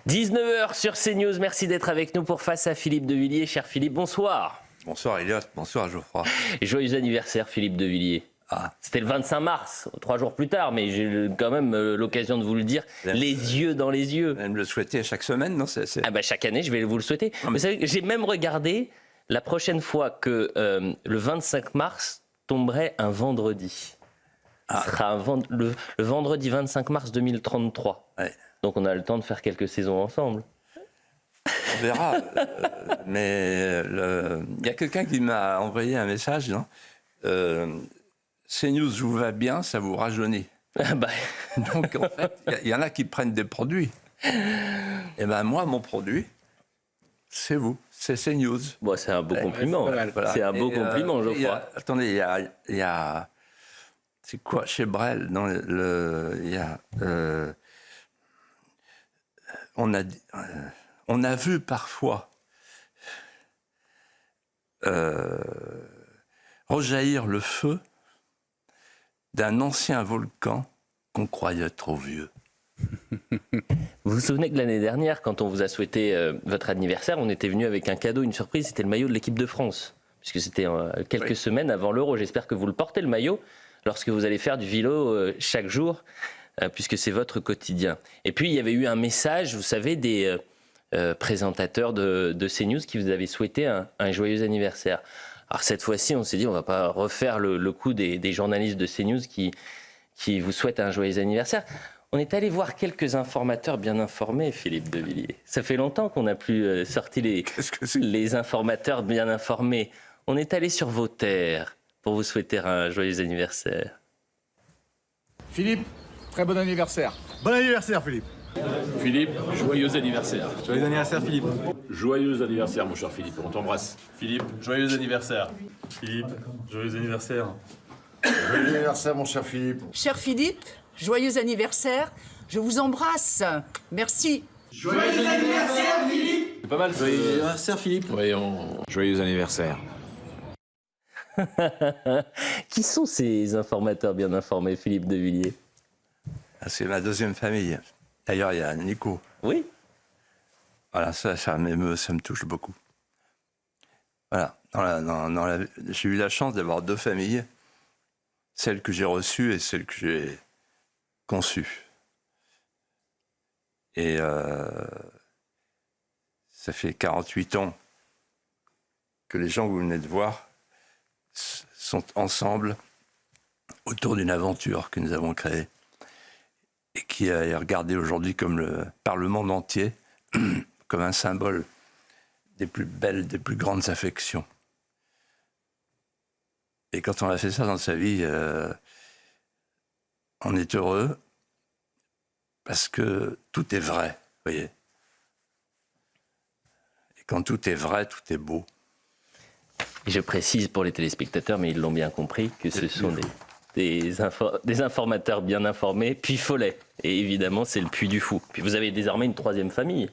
19h sur CNews, merci d'être avec nous pour Face à Philippe de Villiers. Cher Philippe, bonsoir. Bonsoir Elliot, bonsoir Geoffroy. Et joyeux anniversaire Philippe de Villiers. C'était le 25 mars, 3 jours plus tard, mais j'ai quand même l'occasion de vous le dire, les yeux dans les yeux. Vous allez me le souhaiter chaque semaine, non Ah bah chaque année, je vais vous le souhaiter. Vous savez, j'ai même regardé la prochaine fois que le 25 mars tomberait un vendredi. Ce sera le vendredi 25 mars 2033. Ouais. Donc on a le temps de faire quelques saisons ensemble. On verra. Mais il y a quelqu'un qui m'a envoyé un message, non CNews vous va bien, ça vous rajeunit. Donc en fait, il y en a qui prennent des produits. Et ben moi, mon produit, c'est vous, c'est CNews. Bon, c'est un beau compliment. Voilà. C'est un beau compliment, je crois. Attendez, il y a c'est quoi chez Brel dans il y a on a vu parfois rejaillir le feu d'un ancien volcan qu'on croyait trop vieux. Vous vous souvenez que l'année dernière, quand on vous a souhaité votre anniversaire, on était venu avec un cadeau, une surprise, c'était le maillot de l'équipe de France, puisque c'était quelques semaines avant l'Euro. J'espère que vous le portez, le maillot, lorsque vous allez faire du vélo chaque jour, puisque c'est votre quotidien. Et puis, il y avait eu un message, vous savez, des présentateurs de CNews qui vous avaient souhaité un joyeux anniversaire. Alors cette fois-ci, on s'est dit, on ne va pas refaire le coup des journalistes de CNews qui vous souhaitent un joyeux anniversaire. On est allé voir quelques informateurs bien informés, Philippe de Villiers. Ça fait longtemps qu'on n'a plus sorti les informateurs bien informés. On est allé sur vos terres pour vous souhaiter un joyeux anniversaire. Philippe, très bon anniversaire. Bon anniversaire, Philippe. Philippe, joyeux anniversaire. Joyeux anniversaire, Philippe. Joyeux anniversaire, mon cher Philippe. On t'embrasse. Philippe, joyeux anniversaire. Philippe, joyeux anniversaire. Joyeux anniversaire, mon cher Philippe. Cher Philippe, joyeux anniversaire. Je vous embrasse. Merci. Joyeux anniversaire, Philippe. C'est pas mal. Joyeux anniversaire, Philippe. Voyons. Joyeux anniversaire. Qui sont ces informateurs bien informés, Philippe de Villiers? C'est ma deuxième famille. D'ailleurs, il y a Nico. Oui. Voilà, ça m'émeut, ça me touche beaucoup. Voilà. J'ai eu la chance d'avoir deux familles, celle que j'ai reçue et celle que j'ai conçue. Et ça fait 48 ans que les gens que vous venez de voir sont ensemble autour d'une aventure que nous avons créée et qui est regardée aujourd'hui par le monde entier comme un symbole des plus belles, des plus grandes affections. Et quand on a fait ça dans sa vie, on est heureux parce que tout est vrai, vous voyez. Et quand tout est vrai, tout est beau. Et je précise pour les téléspectateurs, mais ils l'ont bien compris, que ce sont des informateurs bien informés, puis Follet. Et évidemment, c'est le Puy du Fou. Puis vous avez désormais une troisième famille,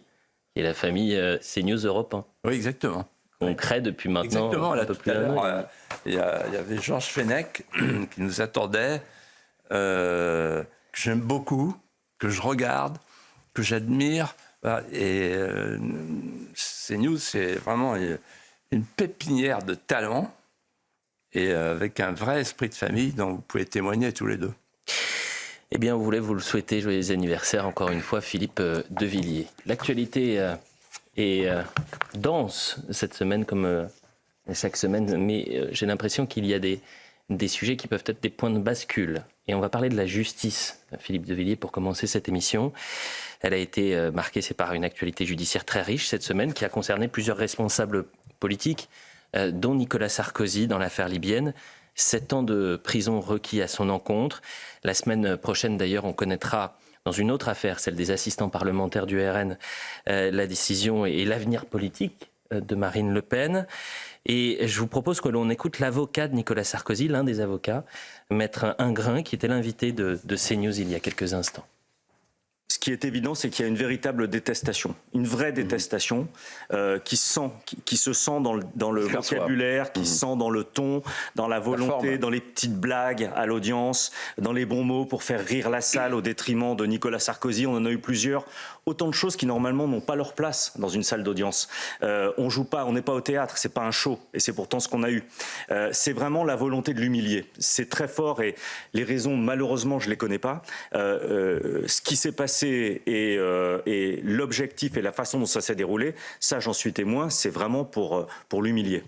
qui est la famille CNews Europe 1. Oui, exactement. On crée depuis maintenant un peu plus d'un an. Il y avait Georges Fenech qui nous attendait, que j'aime beaucoup, que je regarde, que j'admire. Et CNews, c'est vraiment une pépinière de talent et avec un vrai esprit de famille dont vous pouvez témoigner tous les deux. Eh bien, on voulait vous le souhaiter, joyeux anniversaire, encore une fois, Philippe de Villiers. L'actualité est dense cette semaine, comme chaque semaine, mais j'ai l'impression qu'il y a des sujets qui peuvent être des points de bascule. Et on va parler de la justice, Philippe de Villiers, pour commencer cette émission. Elle a été marquée, c'est par une actualité judiciaire très riche cette semaine, qui a concerné plusieurs responsables politiques, dont Nicolas Sarkozy dans l'affaire libyenne. 7 ans de prison requis à son encontre. La semaine prochaine, d'ailleurs, on connaîtra, dans une autre affaire, celle des assistants parlementaires du RN, la décision et l'avenir politique de Marine Le Pen. Et je vous propose que l'on écoute l'avocat de Nicolas Sarkozy, l'un des avocats, Maître Ingrain, qui était l'invité de CNews il y a quelques instants. Ce qui est évident, c'est qu'il y a une véritable détestation, une vraie détestation qui se sent dans le vocabulaire, qui se sent dans le ton, dans la volonté, dans les petites blagues à l'audience, dans les bons mots pour faire rire la salle au détriment de Nicolas Sarkozy. On en a eu plusieurs autant de choses qui normalement n'ont pas leur place dans une salle d'audience. On joue pas, on n'est pas au théâtre, c'est pas un show, et c'est pourtant ce qu'on a eu. C'est vraiment la volonté de l'humilier. C'est très fort, et les raisons, malheureusement, je les connais pas. Ce qui s'est passé et l'objectif et la façon dont ça s'est déroulé, ça j'en suis témoin, c'est vraiment pour l'humilier.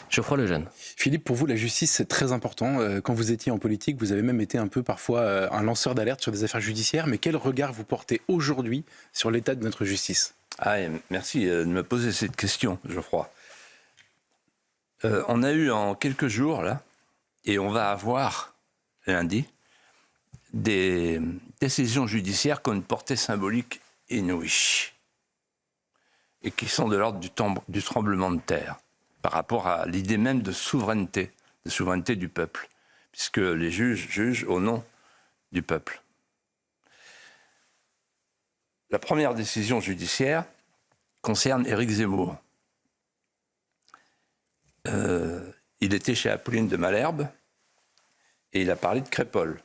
Geoffroy Lejeune. Philippe, pour vous, la justice, c'est très important. Quand vous étiez en politique, vous avez même été un peu parfois un lanceur d'alerte sur des affaires judiciaires. Mais quel regard vous portez aujourd'hui sur l'état de notre justice ? Merci de me poser cette question, Geoffroy. On a eu en quelques jours, là, et on va avoir lundi, des décisions judiciaires qui ont une portée symbolique inouïe et qui sont de l'ordre du tremblement de terre par rapport à l'idée même de souveraineté du peuple, puisque les juges jugent au nom du peuple. La première décision judiciaire concerne Éric Zemmour. Il était chez Apolline de Malherbe et il a parlé de Crépol.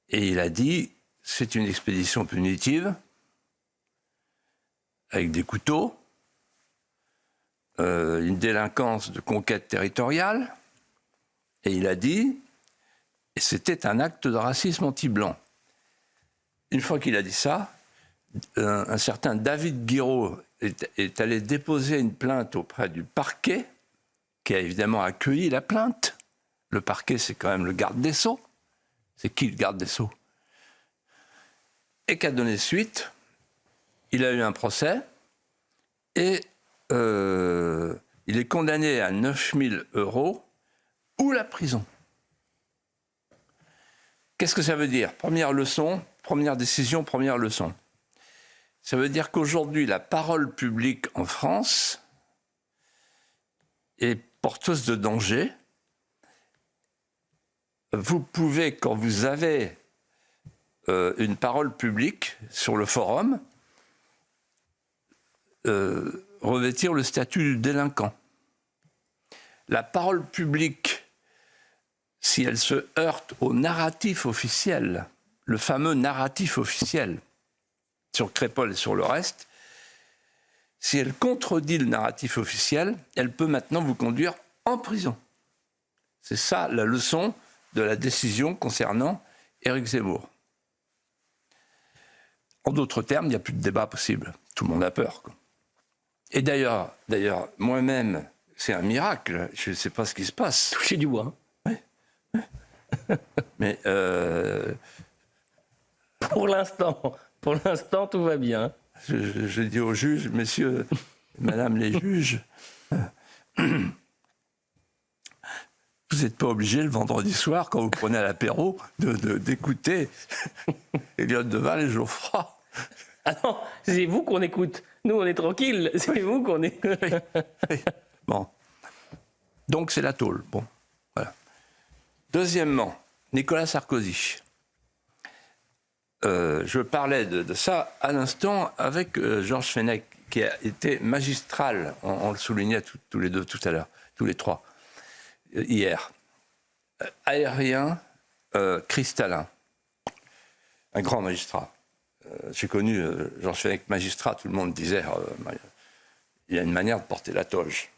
Et il a dit, c'est une expédition punitive avec des couteaux, une délinquance de conquête territoriale, et il a dit, et c'était un acte de racisme anti-blanc. Une fois qu'il a dit ça, un certain David Guiraud est allé déposer une plainte auprès du parquet, qui a évidemment accueilli la plainte. Le parquet, c'est quand même le garde des Sceaux. C'est qui le garde des Sceaux? Et qui a donné suite. Il a eu un procès et il est condamné à 9 000 € ou la prison. Qu'est-ce que ça veut dire? Première leçon, première décision, première leçon. Ça veut dire qu'aujourd'hui, la parole publique en France est porteuse de danger. Vous pouvez, quand vous avez une parole publique sur le forum, revêtir le statut du délinquant. La parole publique, si elle se heurte au narratif officiel, le fameux narratif officiel sur Crépol et sur le reste, si elle contredit le narratif officiel, elle peut maintenant vous conduire en prison. C'est ça la leçon de la décision concernant Éric Zemmour. En d'autres termes, il n'y a plus de débat possible. Tout le monde a peur, quoi. Et d'ailleurs, moi-même, c'est un miracle. Je ne sais pas ce qui se passe. Toucher du bois. Oui. Mais pour l'instant, tout va bien. Je dis aux juges, messieurs, madame les juges, vous n'êtes pas obligés le vendredi soir, quand vous prenez à l'apéro, d'écouter Elliott Deval et Geoffroy. Ah non, c'est vous qu'on écoute. Nous, on est tranquille. C'est vous qu'on écoute. Oui. Bon. Donc, c'est la tôle. Bon. Voilà. Deuxièmement, Nicolas Sarkozy. Je parlais de ça à l'instant avec Georges Fenech, qui a été magistral, on le soulignait tous les deux tout à l'heure, tous les trois, hier. Aérien, cristallin, un grand magistrat. J'ai connu Georges Fenech magistrat, tout le monde disait il a une manière de porter la toge.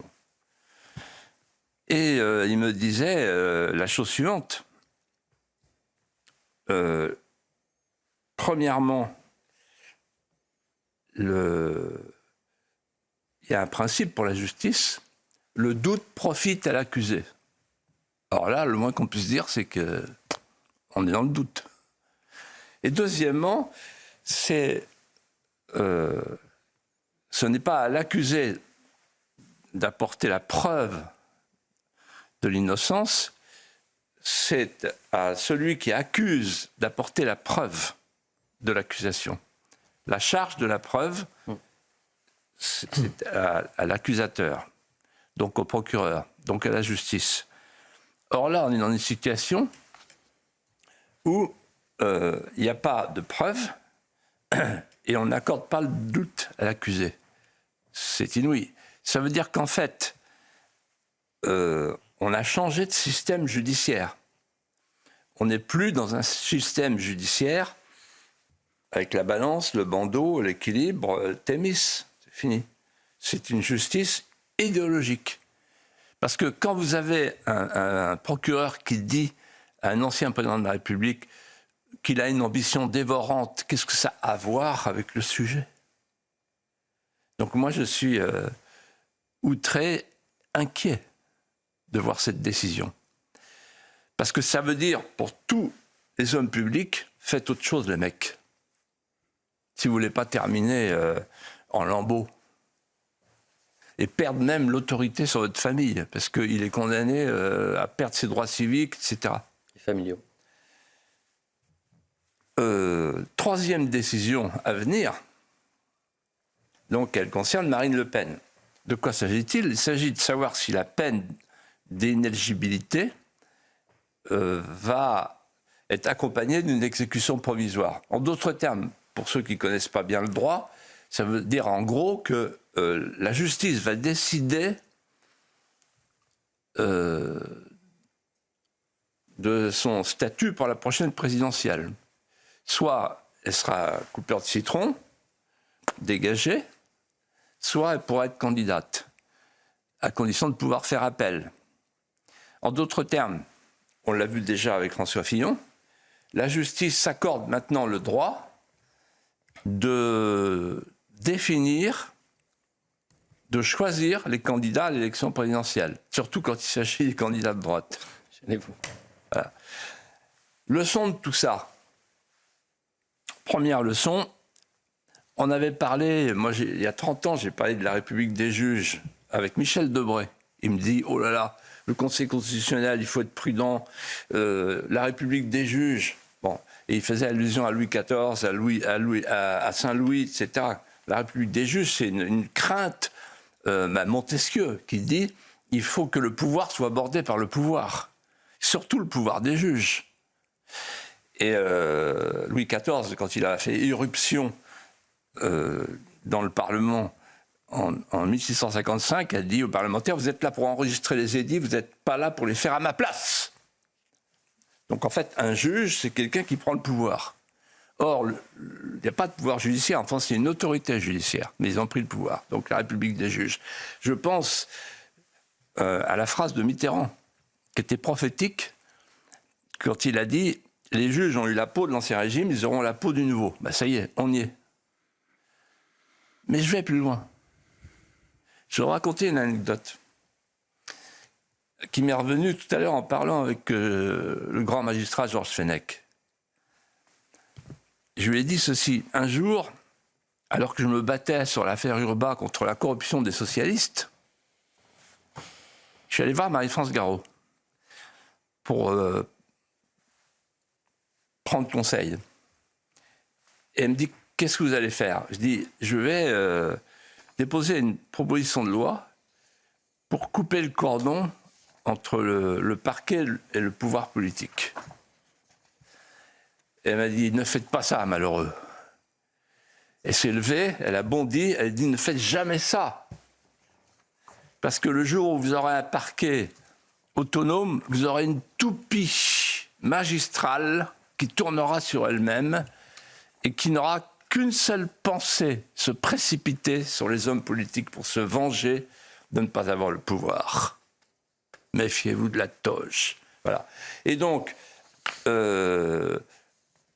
Et il me disait la chose suivante. Premièrement, il y a un principe pour la justice, le doute profite à l'accusé. Alors là, le moins qu'on puisse dire, c'est qu'on est dans le doute. Et deuxièmement, ce n'est pas à l'accusé d'apporter la preuve de l'innocence, c'est à celui qui accuse d'apporter la preuve de l'accusation. La charge de la preuve, c'est à l'accusateur, donc au procureur, donc à la justice. Or là, on est dans une situation où il n'y a pas de preuve et on n'accorde pas le doute à l'accusé. C'est inouï. Ça veut dire qu'en fait, on a changé de système judiciaire. On n'est plus dans un système judiciaire avec la balance, le bandeau, l'équilibre, Thémis, c'est fini. C'est une justice idéologique. Parce que quand vous avez un procureur qui dit à un ancien président de la République qu'il a une ambition dévorante, qu'est-ce que ça a à voir avec le sujet? Donc moi, je suis outré, inquiet de voir cette décision. Parce que ça veut dire, pour tous les hommes publics, faites autre chose, les mecs. Si vous ne voulez pas terminer en lambeaux. Et perdre même l'autorité sur votre famille, parce qu'il est condamné à perdre ses droits civiques, etc. Et familiaux. Troisième décision à venir, donc elle concerne Marine Le Pen. De quoi s'agit-il? Il s'agit de savoir si la peine d'inéligibilité va être accompagnée d'une exécution provisoire. En d'autres termes, pour ceux qui ne connaissent pas bien le droit, ça veut dire en gros que la justice va décider de son statut pour la prochaine présidentielle. Soit elle sera coupeur de citron, dégagée, soit elle pourra être candidate, à condition de pouvoir faire appel. En d'autres termes, on l'a vu déjà avec François Fillon, la justice s'accorde maintenant le droit de définir, de choisir les candidats à l'élection présidentielle, surtout quand il s'agit des candidats de droite. Gênez-vous. Voilà. Leçon de tout ça. Première leçon, on avait parlé, moi il y a 30 ans, j'ai parlé de la République des juges avec Michel Debré. Il me dit, oh là là, le Conseil constitutionnel, il faut être prudent, la République des juges. Bon, et il faisait allusion à Louis XIV, à Saint-Louis, etc. La République des juges, c'est une crainte, Montesquieu, qui dit, il faut que le pouvoir soit bordé par le pouvoir, surtout le pouvoir des juges. Et Louis XIV, quand il a fait irruption dans le Parlement en 1655, a dit aux parlementaires, vous êtes là pour enregistrer les édits, vous n'êtes pas là pour les faire à ma place. Donc en fait, un juge, c'est quelqu'un qui prend le pouvoir. Or, il n'y a pas de pouvoir judiciaire, en France, il y a une autorité judiciaire, mais ils ont pris le pouvoir, donc la République des juges. Je pense à la phrase de Mitterrand, qui était prophétique, quand il a dit « Les juges ont eu la peau de l'Ancien Régime, ils auront la peau du Nouveau ». Ben ça y est, on y est. Mais je vais plus loin. Je vais vous raconter une anecdote qui m'est revenue tout à l'heure en parlant avec le grand magistrat Georges Fenech. Je lui ai dit ceci. Un jour, alors que je me battais sur l'affaire Urbain contre la corruption des socialistes, je suis allé voir Marie-France Garot pour prendre conseil. Et elle me dit, qu'est-ce que vous allez faire? Je dis, je vais déposer une proposition de loi pour couper le cordon entre le parquet et le pouvoir politique. Et elle m'a dit, ne faites pas ça, malheureux. Elle s'est levée, elle a bondi, elle a dit, ne faites jamais ça. Parce que le jour où vous aurez un parquet autonome, vous aurez une toupie magistrale qui tournera sur elle-même et qui n'aura qu'une seule pensée, se précipiter sur les hommes politiques pour se venger de ne pas avoir le pouvoir. Méfiez-vous de la toge. Voilà. Et donc,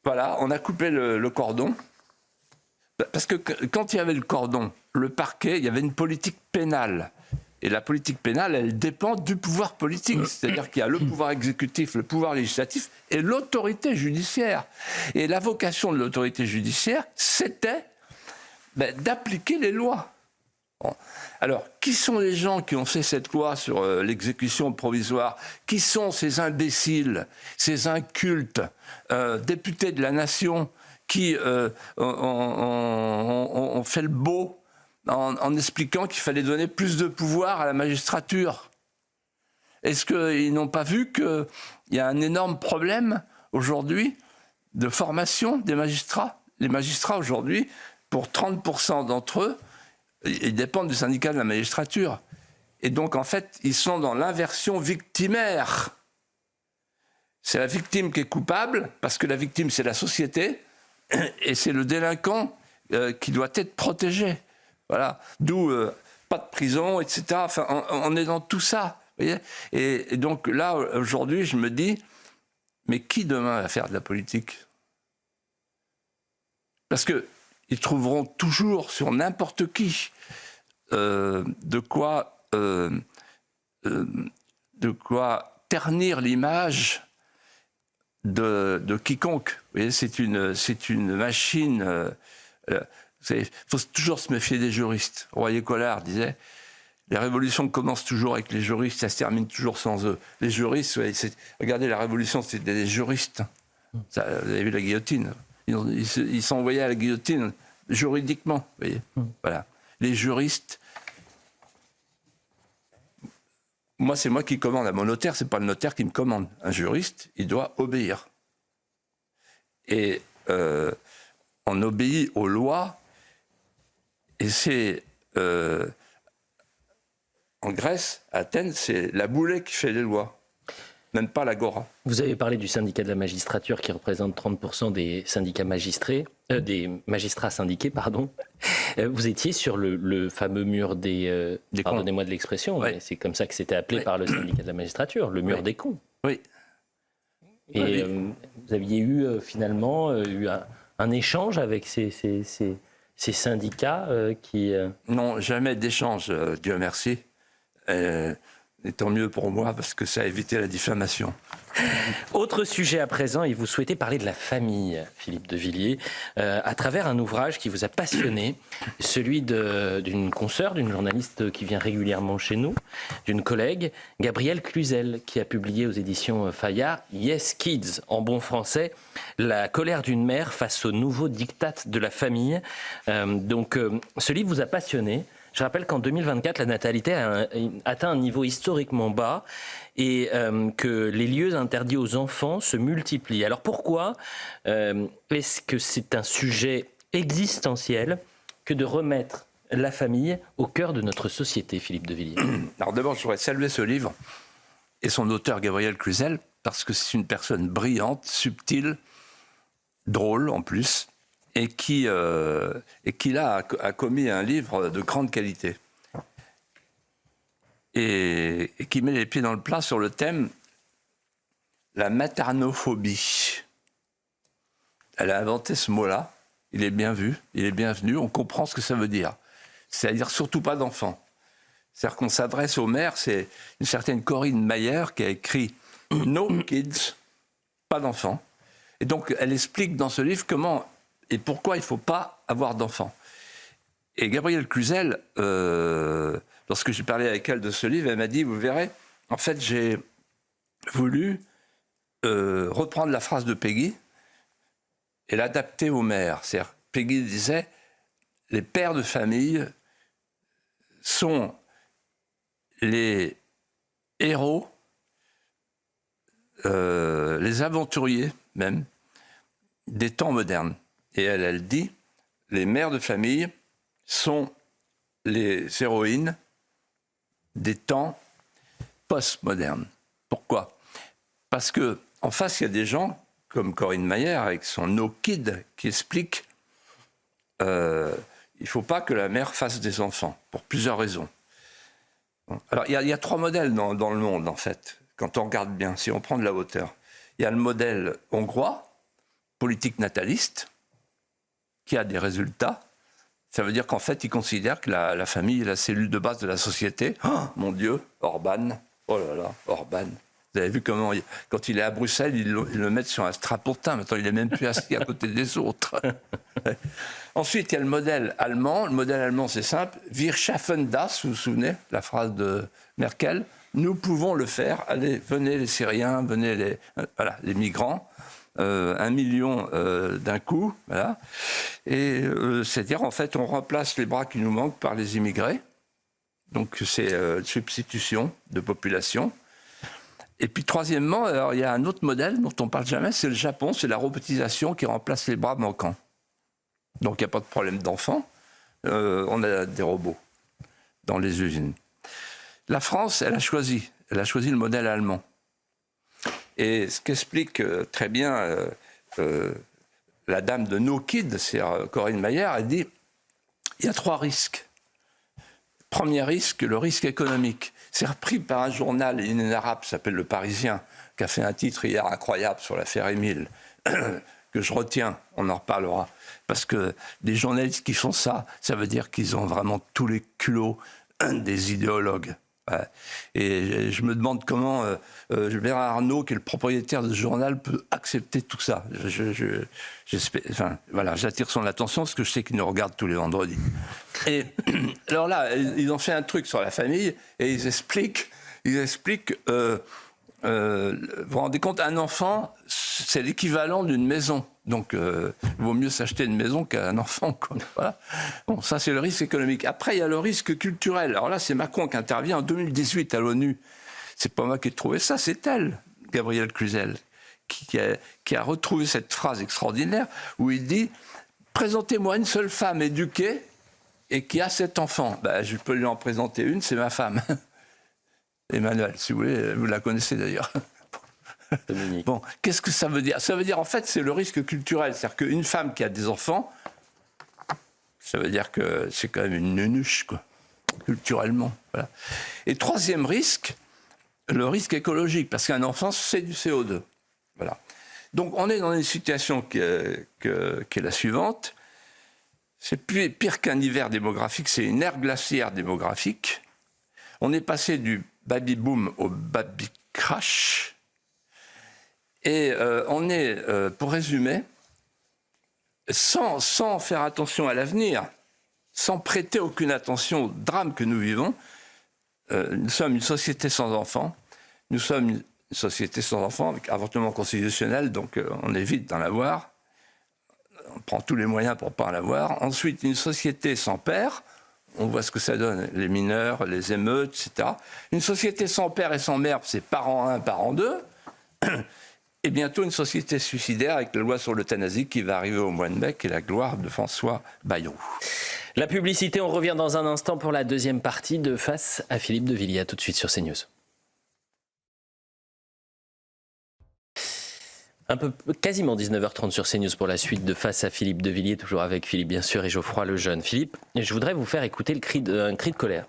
voilà, on a coupé le cordon. Parce que quand il y avait le cordon, le parquet, il y avait une politique pénale. Et la politique pénale, elle dépend du pouvoir politique. C'est-à-dire qu'il y a le pouvoir exécutif, le pouvoir législatif et l'autorité judiciaire. Et la vocation de l'autorité judiciaire, c'était d'appliquer les lois. Bon. Alors, qui sont les gens qui ont fait cette loi sur l'exécution provisoire? Qui sont ces imbéciles, ces incultes, députés de la nation qui ont fait le beau en expliquant qu'il fallait donner plus de pouvoir à la magistrature? Est-ce qu'ils n'ont pas vu qu'il y a un énorme problème aujourd'hui de formation des magistrats? Les magistrats aujourd'hui, pour 30% d'entre eux, ils dépendent du syndicat de la magistrature. Et donc, en fait, ils sont dans l'inversion victimaire. C'est la victime qui est coupable, parce que la victime, c'est la société, Et c'est le délinquant qui doit être protégé. Voilà. D'où pas de prison, etc. Enfin, on est dans tout ça. Vous voyez, et donc là, aujourd'hui, je me dis, mais qui demain va faire de la politique? Parce qu'ils trouveront toujours sur n'importe qui de quoi ternir l'image de quiconque. Vous voyez, c'est une machine. Il faut toujours se méfier des juristes. Royer-Collard disait, les révolutions commencent toujours avec les juristes, ça se termine toujours sans eux. Les juristes, regardez, la révolution, c'était des juristes. Ça, vous avez vu la guillotine. Ils sont envoyés à la guillotine juridiquement. Vous voyez, voilà. Les juristes. Moi, c'est moi qui commande à mon notaire, c'est pas le notaire qui me commande. Un juriste, il doit obéir. Et on obéit aux lois. Et c'est en Grèce, à Athènes, c'est la boulée qui fait les lois, même pas l'agora. Vous avez parlé du syndicat de la magistrature qui représente 30% des syndicats des magistrats syndiqués, pardon. Vous étiez sur le fameux mur des pardonnez-moi de l'expression, mais c'est comme ça que c'était appelé par le syndicat de la magistrature, le mur des cons. Oui. Et vous aviez eu finalement un échange avec ces syndicats qui... Non, jamais d'échange, Dieu merci. Et tant mieux pour moi, parce que ça a évité la diffamation. Autre sujet à présent, et vous souhaitez parler de la famille, Philippe de Villiers, à travers un ouvrage qui vous a passionné, celui d'une consoeur, d'une journaliste qui vient régulièrement chez nous, d'une collègue, Gabrielle Cluzel, qui a publié aux éditions Fayard « Yes Kids », en bon français, la colère d'une mère face au nouveau diktat de la famille. Ce livre vous a passionné. Je rappelle qu'en 2024, la natalité a atteint un niveau historiquement bas et que les lieux interdits aux enfants se multiplient. Alors pourquoi est-ce que c'est un sujet existentiel que de remettre la famille au cœur de notre société, Philippe de Villiers? Alors d'abord, je voudrais saluer ce livre et son auteur, Gabrielle Cluzel, parce que c'est une personne brillante, subtile, drôle en plus, et qui là a commis un livre de grande qualité et qui met les pieds dans le plat sur le thème la maternophobie. Elle a inventé ce mot-là, il est bien vu, il est bienvenu, on comprend ce que ça veut dire. C'est-à-dire surtout pas d'enfants. C'est-à-dire qu'on s'adresse aux mères, c'est une certaine Corinne Mayer qui a écrit « No kids », pas d'enfants. Et donc elle explique dans ce livre comment et pourquoi il ne faut pas avoir d'enfants. Et Gabrielle Cluzel, lorsque j'ai parlé avec elle de ce livre, elle m'a dit, vous verrez, en fait, j'ai voulu reprendre la phrase de Peggy et l'adapter aux mères. C'est-à-dire, Peggy disait, les pères de famille sont les héros, les aventuriers même, des temps modernes. Et elle dit, les mères de famille sont les héroïnes des temps postmodernes. Pourquoi? Parce qu'en face, il y a des gens comme Corinne Mayer avec son No Kid qui explique il ne faut pas que la mère fasse des enfants, pour plusieurs raisons. Alors, il y a 3 modèles dans le monde, en fait, quand on regarde bien, si on prend de la hauteur. Il y a le modèle hongrois, politique nataliste, qui a des résultats. Ça veut dire qu'en fait, ils considèrent que la famille est la cellule de base de la société. Oh, mon Dieu, Orban. Oh là là, Orban. Vous avez vu comment, quand il est à Bruxelles, ils le mettent sur un strapontin. Maintenant, il n'est même plus assis à côté des autres. Ensuite, il y a le modèle allemand. Le modèle allemand, c'est simple. Wir schaffen das, vous vous souvenez, la phrase de Merkel. Nous pouvons le faire. Allez, venez les Syriens, venez les migrants. 1 million d'un coup, voilà. Et c'est-à-dire, en fait, on remplace les bras qui nous manquent par les immigrés. Donc, c'est une substitution de population. Et puis, troisièmement, alors, il y a un autre modèle dont on ne parle jamais, c'est le Japon, c'est la robotisation qui remplace les bras manquants. Donc, il n'y a pas de problème d'enfants. On a des robots dans les usines. La France, elle a choisi le modèle allemand. Et ce qu'explique très bien la dame de No Kid, c'est Corinne Maillard, elle dit il y a 3 risques. Premier risque, le risque économique. C'est repris par un journal inénarrable qui s'appelle Le Parisien, qui a fait un titre hier incroyable sur l'affaire Émile, que je retiens, on en reparlera. Parce que des journalistes qui font ça, ça veut dire qu'ils ont vraiment tous les culots des idéologues. Ouais. Et je me demande comment Bernard Arnault, qui est le propriétaire de ce journal, peut accepter tout ça. Enfin, voilà, j'attire son attention parce que je sais qu'il nous regarde tous les vendredis. Et alors là, ils ont fait un truc sur la famille et ils expliquent vous vous rendez compte, un enfant, c'est l'équivalent d'une maison. Donc, il vaut mieux s'acheter une maison qu'un enfant, quoi. Voilà. Bon, ça, c'est le risque économique. Après, il y a le risque culturel. Alors là, c'est Macron qui intervient en 2018 à l'ONU. C'est pas moi qui ai trouvé ça, c'est elle, Gabrielle Cluzel, qui a retrouvé cette phrase extraordinaire où il dit « Présentez-moi une seule femme éduquée et qui a 7 enfants. » Ben, je peux lui en présenter une, c'est ma femme. Emmanuel, si vous voulez, vous la connaissez d'ailleurs. Bon, qu'est-ce que ça veut dire? Ça veut dire, en fait, c'est le risque culturel. C'est-à-dire qu'une femme qui a des enfants, ça veut dire que c'est quand même une nunuche, quoi, culturellement. Voilà. Et troisième risque, le risque écologique, parce qu'un enfant, c'est du CO2. Voilà. Donc, on est dans une situation qui est la suivante. C'est pire qu'un hiver démographique, c'est une ère glaciaire démographique. On est passé du baby-boom au baby-crash. Et on est, pour résumer, sans faire attention à l'avenir, sans prêter aucune attention au drame que nous vivons, nous sommes une société sans enfants. Nous sommes une société sans enfants avec avortement constitutionnel, donc on évite d'en avoir. On prend tous les moyens pour ne pas en avoir. Ensuite, une société sans père. On voit ce que ça donne, les mineurs, les émeutes, etc. Une société sans père et sans mère, c'est parent 1, parent 2. Et bientôt une société suicidaire avec la loi sur l'euthanasie qui va arriver au mois de mai, qui est la gloire de François Bayrou. La publicité, on revient dans un instant pour la deuxième partie de Face à Philippe de Villiers. À tout de suite sur CNews. Quasiment 19h30 sur CNews pour la suite de Face à Philippe de Villiers, toujours avec Philippe bien sûr et Geoffroy Lejeune. Philippe, je voudrais vous faire écouter un cri de colère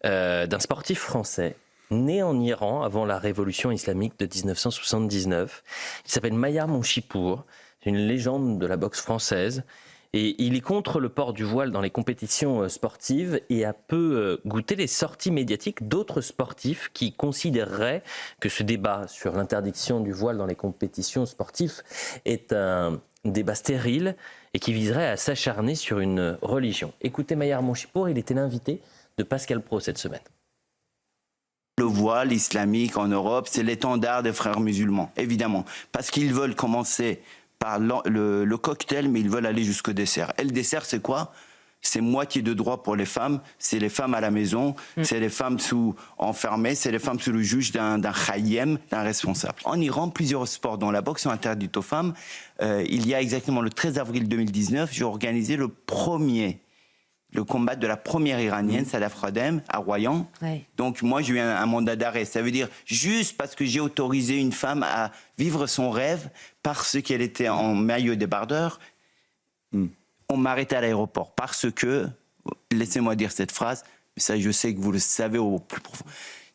d'un sportif français né en Iran avant la révolution islamique de 1979. Il s'appelle Mayar Monchipour, c'est une légende de la boxe française. Et il est contre le port du voile dans les compétitions sportives et a peu goûté les sorties médiatiques d'autres sportifs qui considéreraient que ce débat sur l'interdiction du voile dans les compétitions sportives est un débat stérile et qui viserait à s'acharner sur une religion. Écoutez Mayar Monchipour, il était l'invité de Pascal Praud cette semaine. Le voile islamique en Europe, c'est l'étendard des frères musulmans, évidemment, parce qu'ils veulent commencer par le cocktail, mais ils veulent aller jusqu'au dessert. Et le dessert, c'est quoi? C'est moitié de droit pour les femmes, c'est les femmes à la maison, c'est les femmes enfermées, c'est les femmes sous le juge d'un khayyem, d'un responsable. En Iran, plusieurs sports dont la boxe sont interdits aux femmes. Il y a exactement le 13 avril 2019, j'ai organisé le combat de la première iranienne, Salah Fradem, à Royan. Ouais. Donc moi, j'ai eu un mandat d'arrêt. Ça veut dire juste parce que j'ai autorisé une femme à vivre son rêve parce qu'elle était en maillot débardeur, on m'arrête à l'aéroport. Parce que, laissez-moi dire cette phrase, ça je sais que vous le savez au plus profond,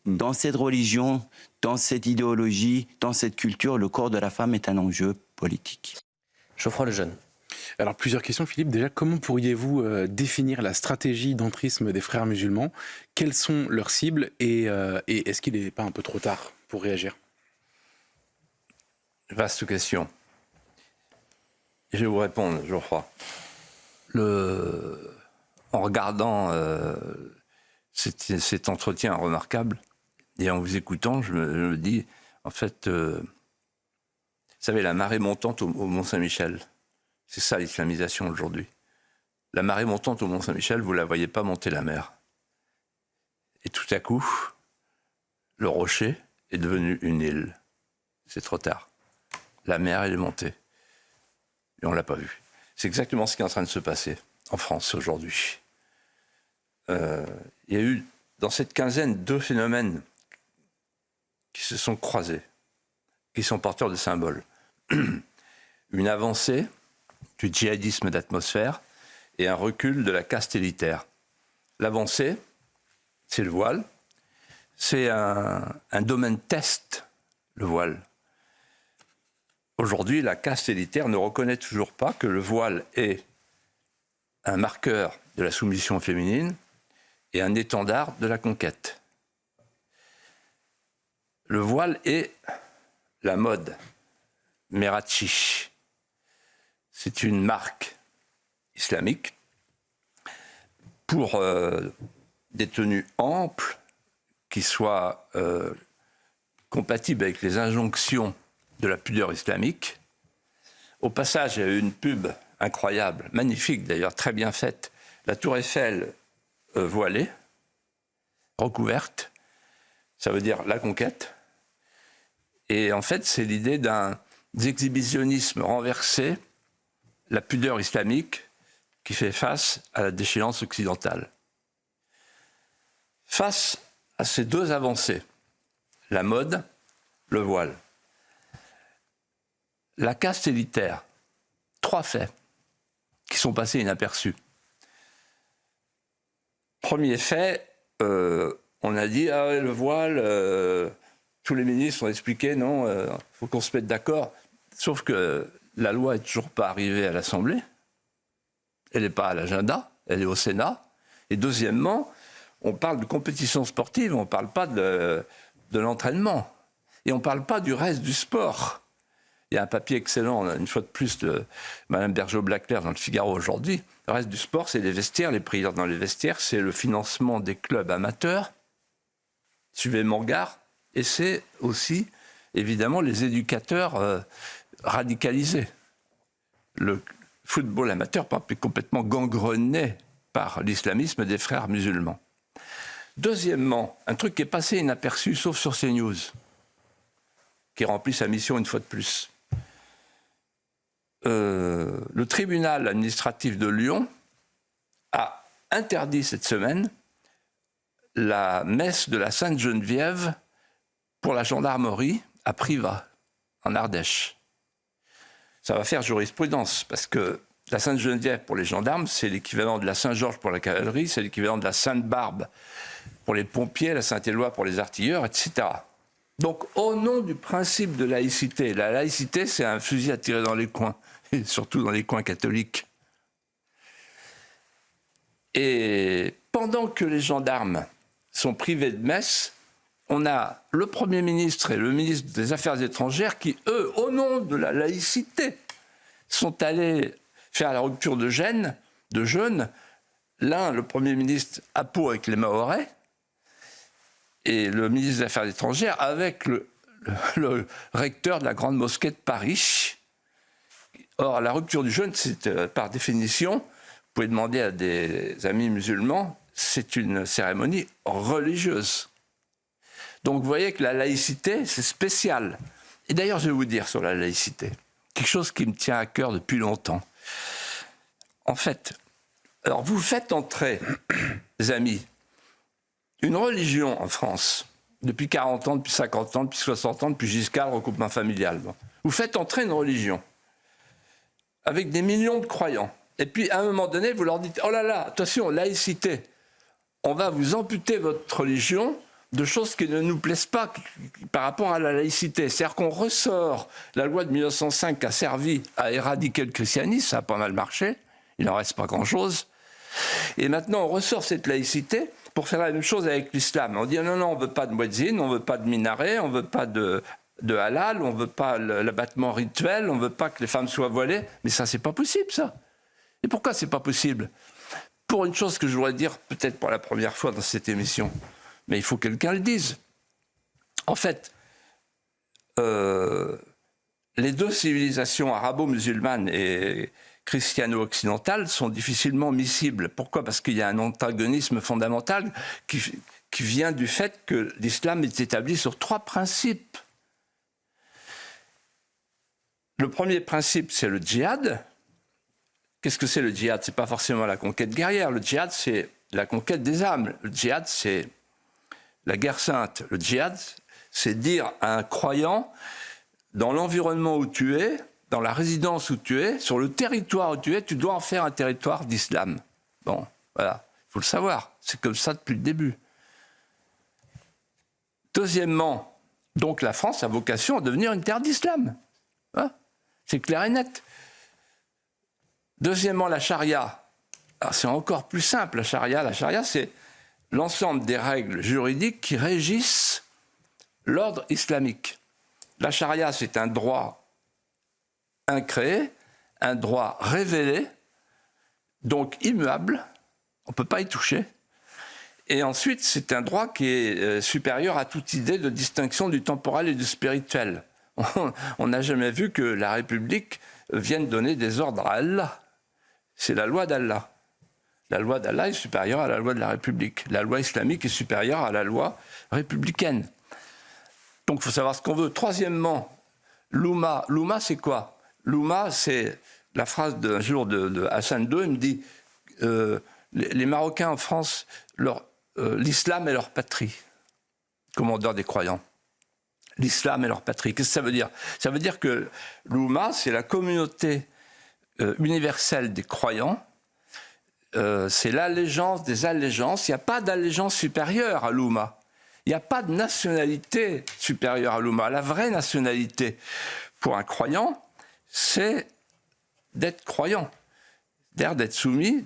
dans cette religion, dans cette idéologie, dans cette culture, le corps de la femme est un enjeu politique. Geoffroy Lejeune. Alors, plusieurs questions, Philippe. Déjà, comment pourriez-vous définir la stratégie d'entrisme des frères musulmans? Quelles sont leurs cibles et est-ce qu'il n'est pas un peu trop tard pour réagir? Vaste question. Je vais vous répondre, Geoffroy. En regardant cet entretien remarquable et en vous écoutant, je me dis, en fait, vous savez, la marée montante au Mont-Saint-Michel, c'est ça l'islamisation aujourd'hui. La marée montante au Mont-Saint-Michel, vous ne la voyez pas monter la mer. Et tout à coup, le rocher est devenu une île. C'est trop tard. La mer, elle est montée. Et on ne l'a pas vue. C'est exactement ce qui est en train de se passer en France aujourd'hui. Il y a eu, dans cette quinzaine, 2 phénomènes qui se sont croisés, qui sont porteurs de symboles. Une avancée du djihadisme d'atmosphère et un recul de la caste élitaire. L'avancée, c'est le voile. C'est un domaine test, le voile. Aujourd'hui, la caste élitaire ne reconnaît toujours pas que le voile est un marqueur de la soumission féminine et un étendard de la conquête. Le voile est la mode, Merachi. C'est une marque islamique pour des tenues amples qui soient compatibles avec les injonctions de la pudeur islamique. Au passage, il y a eu une pub incroyable, magnifique d'ailleurs, très bien faite. La tour Eiffel voilée, recouverte, ça veut dire la conquête. Et en fait, c'est l'idée d'un exhibitionnisme renversé, la pudeur islamique qui fait face à la déchéance occidentale. Face à ces deux avancées, la mode, le voile, la caste élitaire, trois faits qui sont passés inaperçus. Premier fait, on a dit, ah ouais, le voile, tous les ministres ont expliqué, non, faut qu'on se mette d'accord. Sauf que la loi n'est toujours pas arrivée à l'Assemblée, elle n'est pas à l'agenda, elle est au Sénat. Et deuxièmement, on parle de compétition sportive, on ne parle pas de l'entraînement. Et on ne parle pas du reste du sport. Il y a un papier excellent, une fois de plus, de Mme Bergeau-Blaclair dans le Figaro aujourd'hui. Le reste du sport, c'est les vestiaires, les prières dans les vestiaires, c'est le financement des clubs amateurs, suivez mon regard, et c'est aussi, évidemment, les éducateurs radicalisés. Le football amateur, par exemple, est complètement gangrené par l'islamisme des frères musulmans. Deuxièmement, un truc qui est passé inaperçu, sauf sur CNews, qui remplit sa mission une fois de plus. Le tribunal administratif de Lyon a interdit cette semaine la messe de la Sainte-Geneviève pour la gendarmerie à Privas, en Ardèche. Ça va faire jurisprudence, parce que la Sainte-Geneviève pour les gendarmes, c'est l'équivalent de la Saint-Georges pour la cavalerie, c'est l'équivalent de la Sainte-Barbe pour les pompiers, la Saint-Éloi pour les artilleurs, etc. Donc, au nom du principe de laïcité, la laïcité, c'est un fusil à tirer dans les coins, et surtout dans les coins catholiques. Et pendant que les gendarmes sont privés de messe, on a le Premier ministre et le ministre des Affaires étrangères qui, eux, au nom de la laïcité, sont allés faire la rupture de jeûne. L'un, le Premier ministre, à Pau avec les Mahorais, et le ministre des Affaires étrangères avec le recteur de la Grande Mosquée de Paris. Or, la rupture du jeûne, c'est par définition, vous pouvez demander à des amis musulmans, c'est une cérémonie religieuse. Donc vous voyez que la laïcité, c'est spécial. Et d'ailleurs, je vais vous dire sur la laïcité, quelque chose qui me tient à cœur depuis longtemps. En fait, alors vous faites entrer, les amis, une religion en France, depuis 40 ans, depuis 50 ans, depuis 60 ans, depuis Giscard, le recoupement familial. Bon. Vous faites entrer une religion avec des millions de croyants. Et puis, à un moment donné, vous leur dites « Oh là là, attention, laïcité, on va vous amputer votre religion de choses qui ne nous plaisent pas par rapport à la laïcité. » C'est-à-dire qu'on ressort la loi de 1905 qui a servi à éradiquer le christianisme, ça a pas mal marché, il n'en reste pas grand-chose. Et maintenant, on ressort cette laïcité pour faire la même chose avec l'islam. On dit non, on ne veut pas de muezzin, on ne veut pas de minaret, on ne veut pas de halal, on ne veut pas l'abattement rituel, on ne veut pas que les femmes soient voilées. Mais ça, c'est pas possible, ça. Et pourquoi c'est pas possible? Pour une chose que je voudrais dire, peut-être pour la première fois dans cette émission, mais il faut que quelqu'un le dise. En fait, les deux civilisations arabo-musulmanes et christiano-occidentales sont difficilement miscibles. Pourquoi? Parce qu'il y a un antagonisme fondamental qui vient du fait que l'islam est établi sur trois principes. Le premier principe, c'est le djihad. Qu'est-ce que c'est le djihad? Ce n'est pas forcément la conquête guerrière. Le djihad, c'est la conquête des âmes. Le djihad, c'est la guerre sainte. Le djihad, c'est dire à un croyant, dans l'environnement où tu es, dans la résidence où tu es, sur le territoire où tu es, tu dois en faire un territoire d'islam. Bon, voilà, il faut le savoir. C'est comme ça depuis le début. Deuxièmement, donc la France a vocation à devenir une terre d'islam. Hein, c'est clair et net. Deuxièmement, la charia. C'est encore plus simple, la charia, c'est l'ensemble des règles juridiques qui régissent l'ordre islamique. La charia, c'est un droit incréé, un droit révélé, donc immuable, on ne peut pas y toucher. Et ensuite, c'est un droit qui est supérieur à toute idée de distinction du temporel et du spirituel. On n'a jamais vu que la République vienne donner des ordres à Allah. C'est la loi d'Allah. La loi d'Allah est supérieure à la loi de la République. La loi islamique est supérieure à la loi républicaine. Donc, il faut savoir ce qu'on veut. Troisièmement, l'Oumma. L'Oumma, c'est quoi? L'Oumma, c'est la phrase d'un jour de Hassan II. Il me dit les Marocains en France, l'islam est leur patrie. Commandeur des croyants. L'islam est leur patrie. Qu'est-ce que ça veut dire? Ça veut dire que l'Oumma, c'est la communauté universelle des croyants. C'est l'allégeance des allégeances. Il n'y a pas d'allégeance supérieure à l'Oumma. Il n'y a pas de nationalité supérieure à l'Oumma. La vraie nationalité pour un croyant, c'est d'être croyant, c'est-à-dire d'être soumis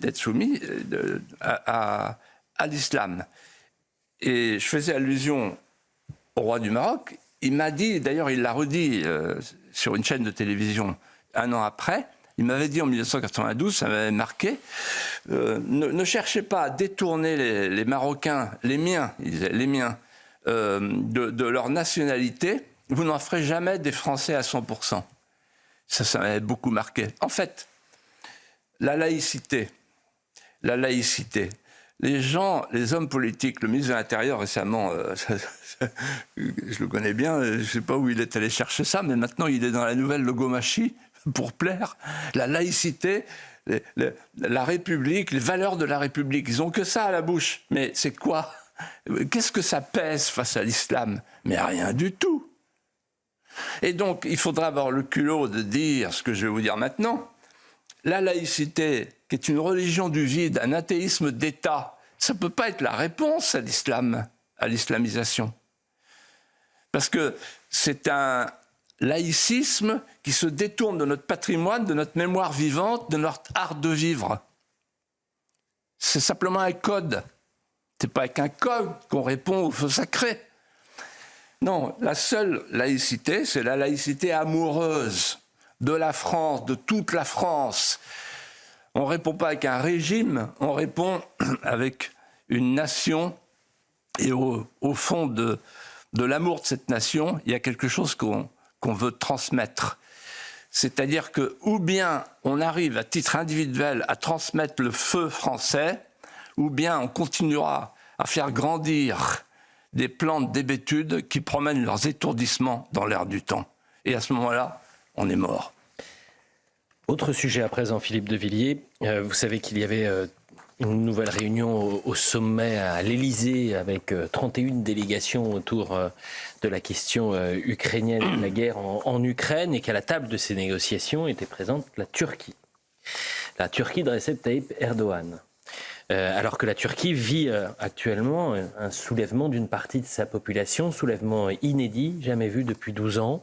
à l'islam. Et je faisais allusion au roi du Maroc. Il m'a dit, d'ailleurs il l'a redit sur une chaîne de télévision un an après, il m'avait dit en 1992, ça m'avait marqué, ne cherchez pas à détourner les Marocains, les miens, il disait, les miens, de leur nationalité, vous n'en ferez jamais des Français à 100%. Ça m'avait beaucoup marqué. En fait, la laïcité, les gens, les hommes politiques, le ministre de l'Intérieur récemment, je le connais bien, je ne sais pas où il est allé chercher ça, mais maintenant il est dans la nouvelle logomachie pour plaire. La laïcité, la République, les valeurs de la République, ils n'ont que ça à la bouche. Mais c'est quoi? Qu'est-ce que ça pèse face à l'islam? Mais rien du tout. Et donc, il faudra avoir le culot de dire ce que je vais vous dire maintenant. La laïcité, qui est une religion du vide, un athéisme d'État, ça ne peut pas être la réponse à l'islam, à l'islamisation. Parce que c'est un laïcisme qui se détourne de notre patrimoine, de notre mémoire vivante, de notre art de vivre. C'est simplement un code. C'est pas avec un code qu'on répond au feu sacré. Non, la seule laïcité, c'est la laïcité amoureuse de la France, de toute la France. On ne répond pas avec un régime, on répond avec une nation. Et au fond de l'amour de cette nation, il y a quelque chose qu'on veut transmettre. C'est-à-dire que, ou bien on arrive à titre individuel à transmettre le feu français, ou bien on continuera à faire grandir des plantes d'hébétude qui promènent leurs étourdissements dans l'air du temps. Et à ce moment-là, on est mort. Autre sujet à présent, Philippe de Villiers. Vous savez qu'il y avait une nouvelle réunion au sommet à l'Élysée avec 31 délégations autour de la question ukrainienne, la guerre en Ukraine, et qu'à la table de ces négociations était présente la Turquie. La Turquie de Recep Tayyip Erdogan. Alors que la Turquie vit actuellement un soulèvement d'une partie de sa population, soulèvement inédit, jamais vu depuis 12 ans.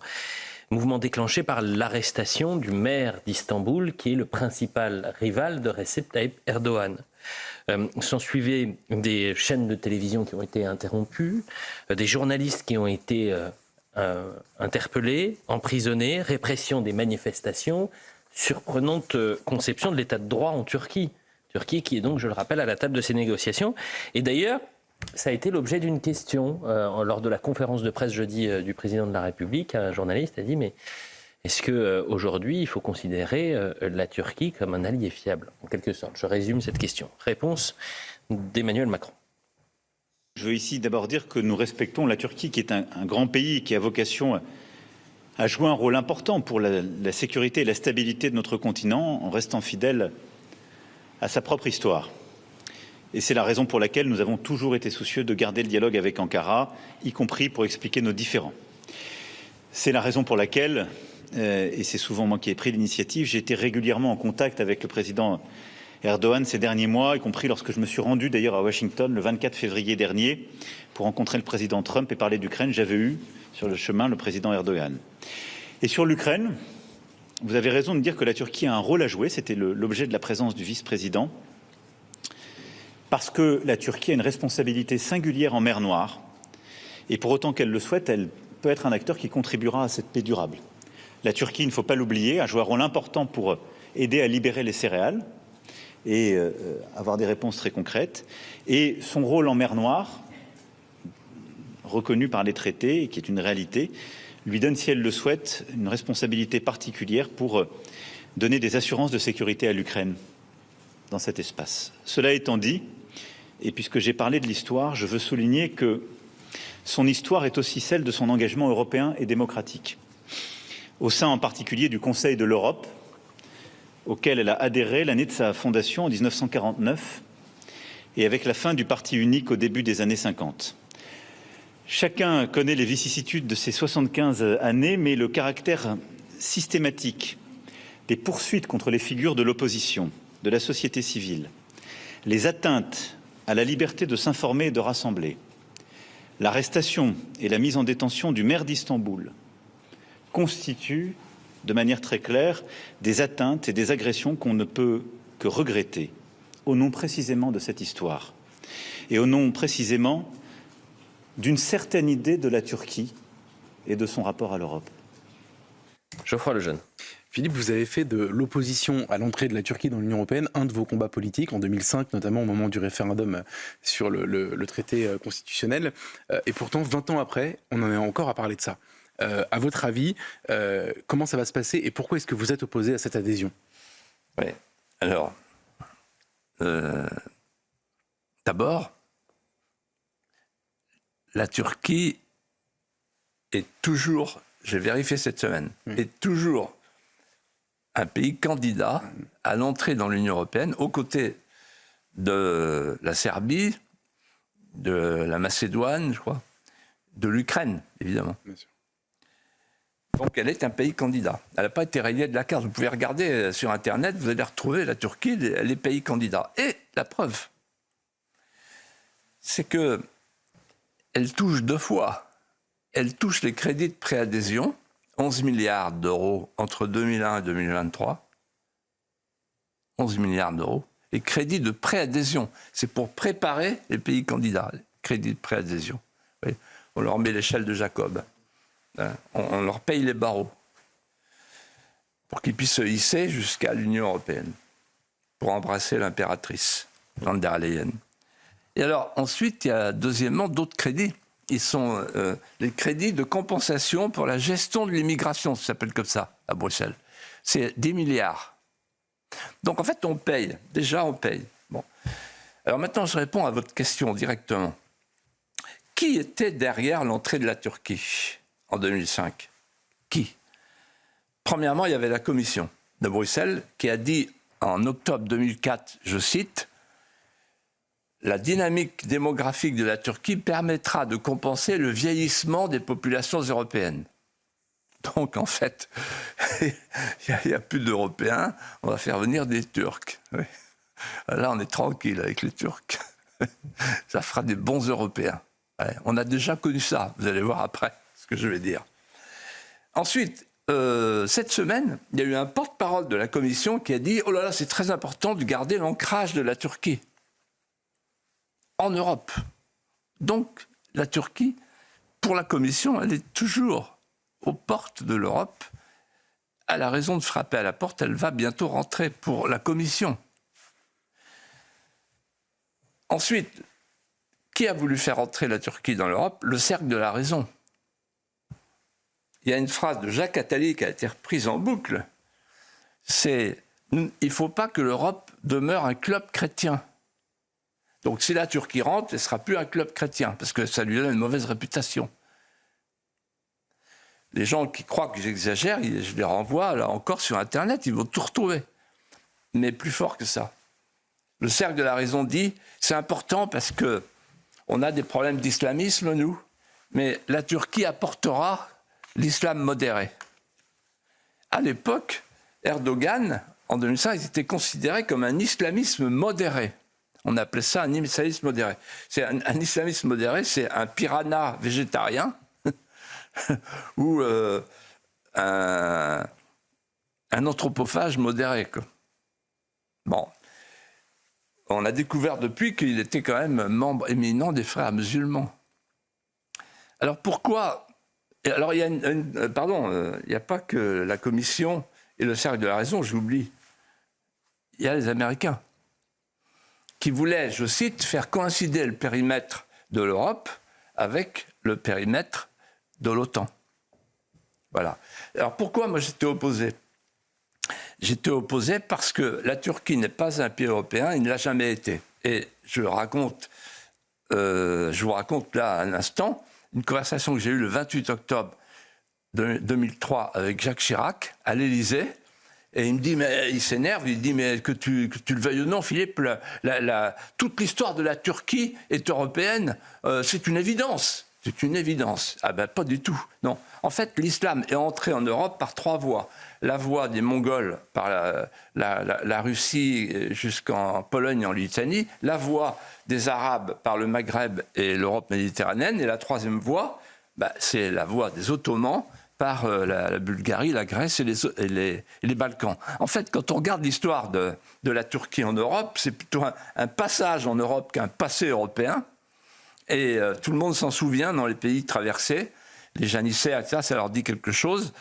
Mouvement déclenché par l'arrestation du maire d'Istanbul, qui est le principal rival de Recep Tayyip Erdogan. S'en suivaient des chaînes de télévision qui ont été interrompues, des journalistes qui ont été interpellés, emprisonnés, répression des manifestations, surprenante conception de l'état de droit en Turquie. Turquie qui est donc, je le rappelle, à la table de ces négociations. Et d'ailleurs, ça a été l'objet d'une question lors de la conférence de presse jeudi du président de la République. Un journaliste a dit, mais est-ce qu'aujourd'hui, il faut considérer la Turquie comme un allié fiable, en quelque sorte? Je résume cette question. Réponse d'Emmanuel Macron. Je veux ici d'abord dire que nous respectons la Turquie, qui est un grand pays qui a vocation à jouer un rôle important pour la sécurité et la stabilité de notre continent, en restant fidèle à sa propre histoire. Et c'est la raison pour laquelle nous avons toujours été soucieux de garder le dialogue avec Ankara, y compris pour expliquer nos différends. C'est la raison pour laquelle et c'est souvent moi qui ai pris l'initiative. J'ai été régulièrement en contact avec le président Erdogan ces derniers mois, y compris lorsque je me suis rendu d'ailleurs à Washington le 24 février dernier pour rencontrer le président Trump et parler d'Ukraine. J'avais eu sur le chemin le président Erdogan. Et sur l'Ukraine, vous avez raison de dire que la Turquie a un rôle à jouer. C'était l'objet de la présence du vice-président. Parce que la Turquie a une responsabilité singulière en mer Noire. Et pour autant qu'elle le souhaite, elle peut être un acteur qui contribuera à cette paix durable. La Turquie, il ne faut pas l'oublier, a joué un rôle important pour aider à libérer les céréales et avoir des réponses très concrètes. Et son rôle en mer Noire, reconnu par les traités et qui est une réalité, lui donne, si elle le souhaite, une responsabilité particulière pour donner des assurances de sécurité à l'Ukraine dans cet espace. Cela étant dit, et puisque j'ai parlé de l'histoire, je veux souligner que son histoire est aussi celle de son engagement européen et démocratique, au sein en particulier du Conseil de l'Europe, auquel elle a adhéré l'année de sa fondation en 1949 et avec la fin du parti unique au début des années 50. Chacun connaît les vicissitudes de ces 75 années, mais le caractère systématique des poursuites contre les figures de l'opposition, de la société civile, les atteintes à la liberté de s'informer et de rassembler, l'arrestation et la mise en détention du maire d'Istanbul constituent de manière très claire des atteintes et des agressions qu'on ne peut que regretter au nom précisément de cette histoire et au nom précisément d'une certaine idée de la Turquie et de son rapport à l'Europe. Geoffroy Lejeune. Philippe, vous avez fait de l'opposition à l'entrée de la Turquie dans l'Union européenne un de vos combats politiques, en 2005, notamment au moment du référendum sur le traité constitutionnel. Et pourtant, 20 ans après, on en est encore à parler de ça. À votre avis, comment ça va se passer et pourquoi est-ce que vous êtes opposé à cette adhésion? Oui, alors, d'abord, la Turquie est toujours, j'ai vérifié cette semaine, est toujours un pays candidat à l'entrée dans l'Union européenne, aux côtés de la Serbie, de la Macédoine, je crois, de l'Ukraine, évidemment. Bien sûr. Donc elle est un pays candidat. Elle n'a pas été rayée de la carte. Vous pouvez regarder sur Internet, vous allez retrouver la Turquie, les pays candidats. Et la preuve, c'est que elle touche deux fois. Elle touche les crédits de préadhésion, 11 milliards d'euros entre 2001 et 2023. 11 milliards d'euros. Les crédits de préadhésion, c'est pour préparer les pays candidats, les crédits de préadhésion. Oui, on leur met l'échelle de Jacob. On leur paye les barreaux pour qu'ils puissent se hisser jusqu'à l'Union européenne, pour embrasser l'impératrice, von der Leyen. Et alors, ensuite, il y a deuxièmement d'autres crédits. Ils sont les crédits de compensation pour la gestion de l'immigration, ça s'appelle comme ça, à Bruxelles. C'est 10 milliards. Donc, en fait, on paye. Déjà, on paye. Bon. Alors maintenant, je réponds à votre question directement. Qui était derrière l'entrée de la Turquie en 2005? Qui? Premièrement, il y avait la Commission de Bruxelles qui a dit en octobre 2004, je cite, « La dynamique démographique de la Turquie permettra de compenser le vieillissement des populations européennes. » Donc, en fait, il n'y a plus d'Européens, on va faire venir des Turcs. Oui. Là, on est tranquille avec les Turcs. Ça fera des bons Européens. Ouais, on a déjà connu ça, vous allez voir après ce que je vais dire. Ensuite, cette semaine, il y a eu un porte-parole de la Commission qui a dit « Oh là là, c'est très important de garder l'ancrage de la Turquie en Europe. » Donc, la Turquie, pour la Commission, elle est toujours aux portes de l'Europe. Elle a raison de frapper à la porte, elle va bientôt rentrer pour la Commission. Ensuite, qui a voulu faire entrer la Turquie dans l'Europe? Le cercle de la raison. Il y a une phrase de Jacques Attali qui a été reprise en boucle. C'est « Il ne faut pas que l'Europe demeure un club chrétien. » Donc si la Turquie rentre, elle ne sera plus un club chrétien, parce que ça lui donne une mauvaise réputation. Les gens qui croient que j'exagère, je les renvoie là encore sur Internet, ils vont tout retrouver. Mais plus fort que ça. Le cercle de la raison dit « C'est important parce que on a des problèmes d'islamisme, nous, mais la Turquie apportera l'islam modéré. à l'époque, Erdogan, en 2005, il était considéré comme un islamisme modéré. On appelait ça un islamisme modéré. Un islamisme modéré, c'est un piranha végétarien ou un anthropophage modéré, quoi. Bon. On a découvert depuis qu'il était quand même membre éminent des Frères musulmans. Alors pourquoi... Alors il y a il n'y a pas que la Commission et le Cercle de la Raison, j'oublie. Il y a les Américains qui voulaient, je cite, faire coïncider le périmètre de l'Europe avec le périmètre de l'OTAN. Voilà. Alors pourquoi moi j'étais opposé ? J'étais opposé parce que la Turquie n'est pas un pays européen, il ne l'a jamais été. Et je vous raconte là un instant une conversation que j'ai eue le 28 octobre 2003 avec Jacques Chirac à l'Élysée. Et il me dit, mais il s'énerve, il dit, mais que tu le veuilles ou non, Philippe, toute l'histoire de la Turquie est européenne, c'est une évidence. C'est une évidence. Ah ben pas du tout. Non. En fait, l'islam est entré en Europe par 3 voies. La voie des Mongols par la Russie jusqu'en Pologne et en Lituanie. La voie des Arabes par le Maghreb et l'Europe méditerranéenne. Et la 3e voie, c'est la voie des Ottomans par la Bulgarie, la Grèce et les Balkans. En fait, quand on regarde l'histoire de la Turquie en Europe, c'est plutôt un passage en Europe qu'un passé européen. Et tout le monde s'en souvient dans les pays traversés. Les janissaires, ça leur dit quelque chose.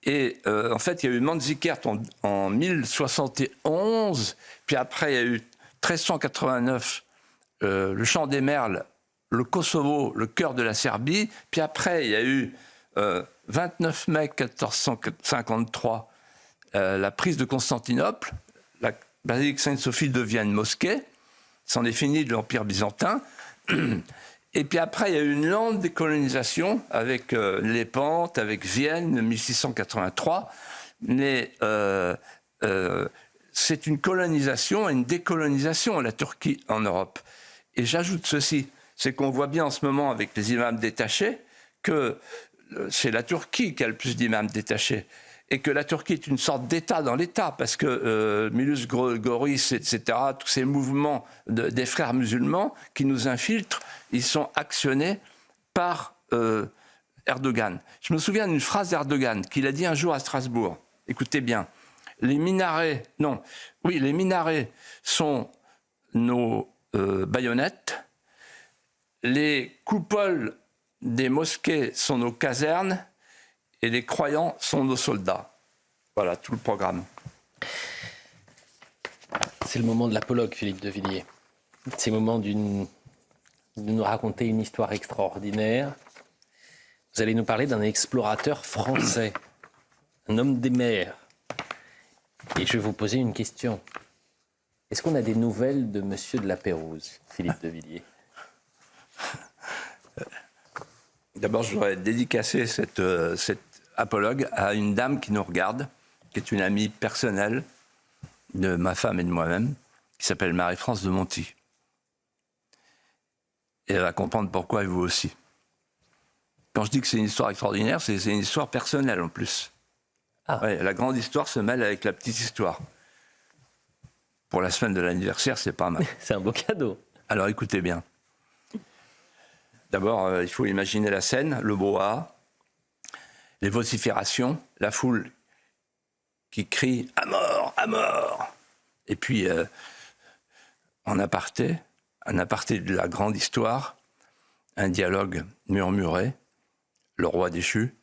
Et en fait, il y a eu Manzikert en 1071, puis après il y a eu 1389, le Champ des Merles, le Kosovo, le cœur de la Serbie, puis après il y a eu 29 mai 1453, la prise de Constantinople, la basilique Sainte-Sophie devient une mosquée, c'en est fini de l'Empire byzantin. Et puis après, il y a eu une lente décolonisation avec Lépante, avec Vienne, 1683. Mais c'est une colonisation et une décolonisation, la Turquie en Europe. Et j'ajoute ceci, c'est qu'on voit bien en ce moment avec les imams détachés que c'est la Turquie qui a le plus d'imams détachés. Et que la Turquie est une sorte d'État dans l'État, parce que Mulus Goris, etc., tous ces mouvements des frères musulmans qui nous infiltrent, ils sont actionnés par Erdogan. Je me souviens d'une phrase d'Erdogan qu'il a dit un jour à Strasbourg. Écoutez bien, les minarets sont nos baïonnettes, les coupoles des mosquées sont nos casernes, et les croyants sont nos soldats. Voilà, tout le programme. C'est le moment de l'apologue, Philippe de Villiers. C'est le moment de nous raconter une histoire extraordinaire. Vous allez nous parler d'un explorateur français, un homme des mers. Et je vais vous poser une question. Est-ce qu'on a des nouvelles de Monsieur de la Pérouse, Philippe de Villiers ? D'abord, je voudrais dédicacer cette apologue à une dame qui nous regarde, qui est une amie personnelle de ma femme et de moi-même, qui s'appelle Marie-France de Monty. Et elle va comprendre pourquoi, et vous aussi. Quand je dis que c'est une histoire extraordinaire, c'est une histoire personnelle en plus. Ah. Ouais, la grande histoire se mêle avec la petite histoire. Pour la semaine de l'anniversaire, c'est pas mal. C'est un beau cadeau. Alors écoutez bien. D'abord, il faut imaginer la scène, le brouhaha, les vociférations, la foule qui crie « à mort, à mort !» Et puis, en aparté de la grande histoire, un dialogue murmuré, le roi déchu,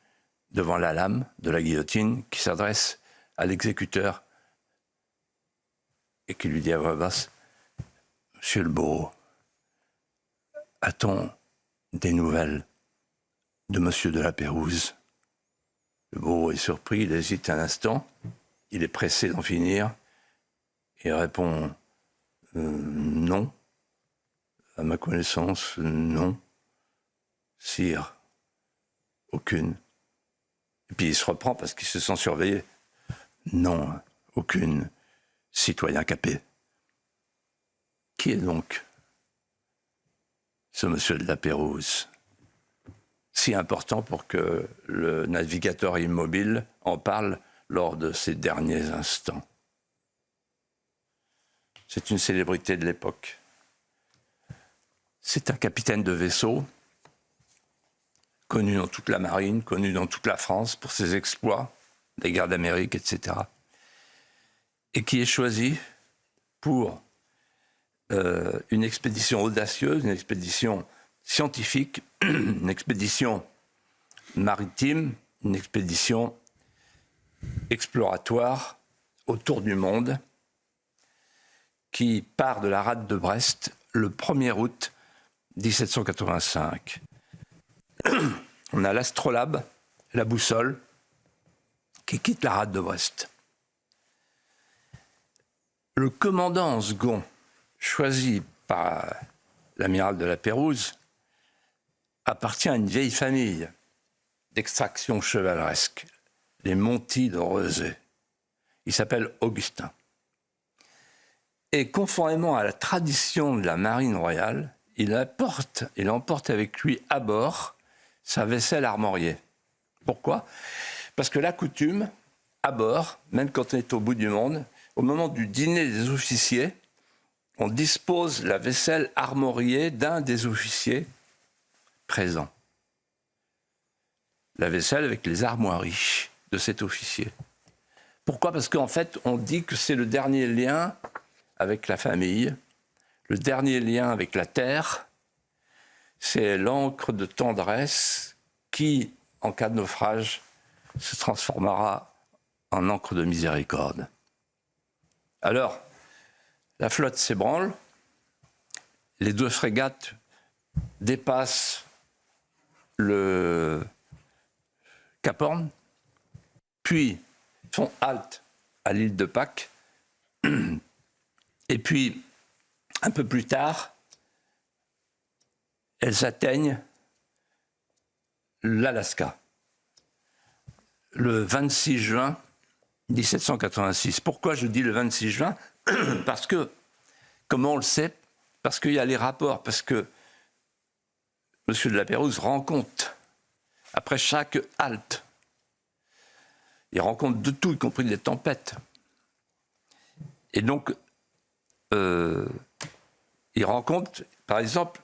devant la lame de la guillotine, qui s'adresse à l'exécuteur et qui lui dit à voix basse « Monsieur le bourreau, a-t-on des nouvelles de Monsieur de la Pérouse ?» Le bourreau est surpris, il hésite un instant, il est pressé d'en finir, et répond non, à ma connaissance, non, sire, aucune. Et puis il se reprend parce qu'il se sent surveillé. Non, aucune, citoyen Capet. Qui est donc ce Monsieur de la Pérouse, si important pour que le navigateur immobile en parle lors de ses derniers instants. C'est une célébrité de l'époque. C'est un capitaine de vaisseau, connu dans toute la marine, connu dans toute la France pour ses exploits, les guerres d'Amérique, etc. Et qui est choisi pour une expédition audacieuse, une expédition scientifique, une expédition maritime, une expédition exploratoire autour du monde qui part de la rade de Brest le 1er août 1785. On a l'astrolabe, la boussole, qui quitte la rade de Brest. Le commandant en second, choisi par l'amiral de la Pérouse, appartient à une vieille famille d'extraction chevaleresque, les Monti de Rezé. Il s'appelle Augustin. Et conformément à la tradition de la marine royale, il emporte avec lui à bord sa vaisselle armoriée. Pourquoi ? Parce que la coutume, à bord, même quand on est au bout du monde, au moment du dîner des officiers, on dispose la vaisselle armoriée d'un des officiers présents. La vaisselle avec les armoiries de cet officier. Pourquoi ? Parce qu'en fait, on dit que c'est le dernier lien avec la famille, le dernier lien avec la terre, c'est l'encre de tendresse qui, en cas de naufrage, se transformera en encre de miséricorde. Alors, la flotte s'ébranle, les 2 frégates dépassent le Cap Horn, puis font halte à l'île de Pâques, et puis, un peu plus tard, elles atteignent l'Alaska, le 26 juin 1786. Pourquoi je dis le 26 juin ? Parce que, comment on le sait ? Parce qu'il y a les rapports, parce que M. de la Pérouse rend compte, après chaque halte, il rend compte de tout, y compris des tempêtes. Et donc, il rend compte, par exemple,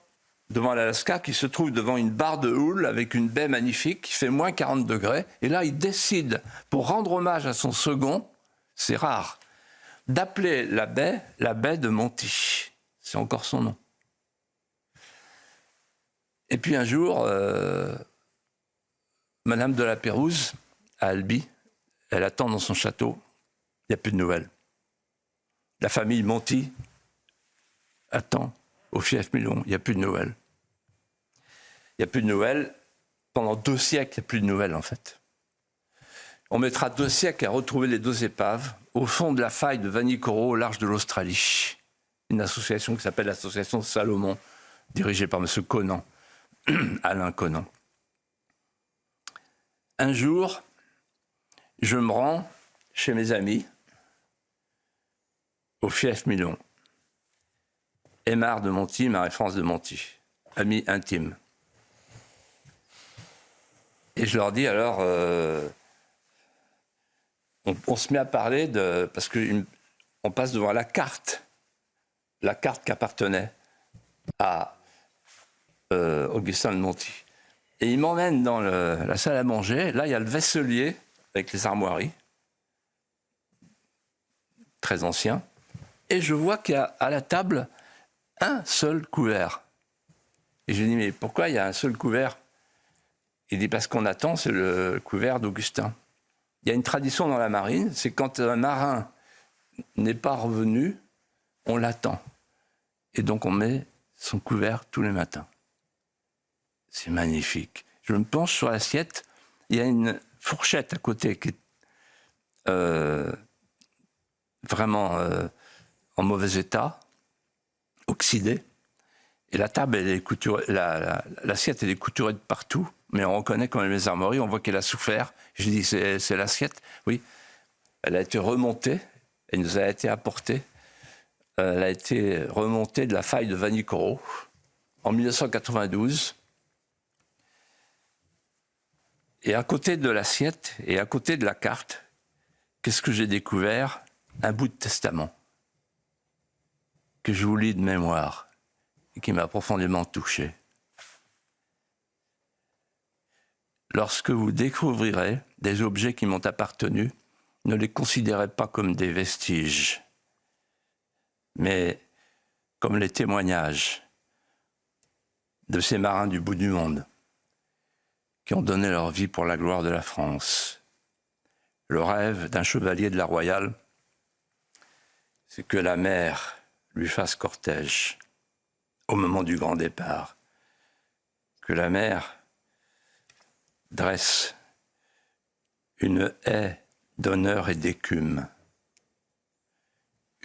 devant l'Alaska, qui se trouve devant une barre de houle avec une baie magnifique qui fait moins 40 degrés. Et là, il décide, pour rendre hommage à son second, c'est rare, d'appeler la baie de Monti. C'est encore son nom. Et puis un jour, Madame de la Pérouse, à Albi, elle attend dans son château, il n'y a plus de nouvelles. La famille Monti attend au fief Milon, il n'y a plus de nouvelles. Il n'y a plus de nouvelles. Pendant 2 siècles, il n'y a plus de nouvelles, en fait. On mettra 2 siècles à retrouver les 2 épaves au fond de la faille de Vanikoro, au large de l'Australie. Une association qui s'appelle l'Association Salomon, dirigée par M. Conan, Alain Conan. Un jour, je me rends chez mes amis, au fief Milon. Aymar de Monti, Marie-France de Monti, amis intimes. Et je leur dis alors, on se met à parler de, parce qu'on passe devant la carte qui appartenait à Augustin de Monti. Et il m'emmène dans la salle à manger. Là, il y a le vaisselier avec les armoiries, très ancien. Et je vois qu'il y a à la table un seul couvert. Et je lui dis, mais pourquoi il y a un seul couvert ? Il dit, parce qu'on attend, c'est le couvert d'Augustin. Il y a une tradition dans la marine, c'est quand un marin n'est pas revenu, on l'attend. Et donc on met son couvert tous les matins. C'est magnifique. Je me penche sur l'assiette, il y a une fourchette à côté qui est vraiment en mauvais état, oxydée. Et la table, elle est couturée, l'assiette, elle est couturée de partout, mais on reconnaît quand même les armoiries, on voit qu'elle a souffert. Je dis, c'est l'assiette. Oui, elle a été remontée, elle nous a été apportée. Elle a été remontée de la faille de Vanikoro en 1992. Et à côté de l'assiette et à côté de la carte, qu'est-ce que j'ai découvert? Un bout de testament que je vous lis de mémoire et qui m'a profondément touché. Lorsque vous découvrirez des objets qui m'ont appartenu, ne les considérez pas comme des vestiges, mais comme les témoignages de ces marins du bout du monde qui ont donné leur vie pour la gloire de la France. Le rêve d'un chevalier de la Royale, c'est que la mer lui fasse cortège au moment du grand départ, que la mer dresse une haie d'honneur et d'écume,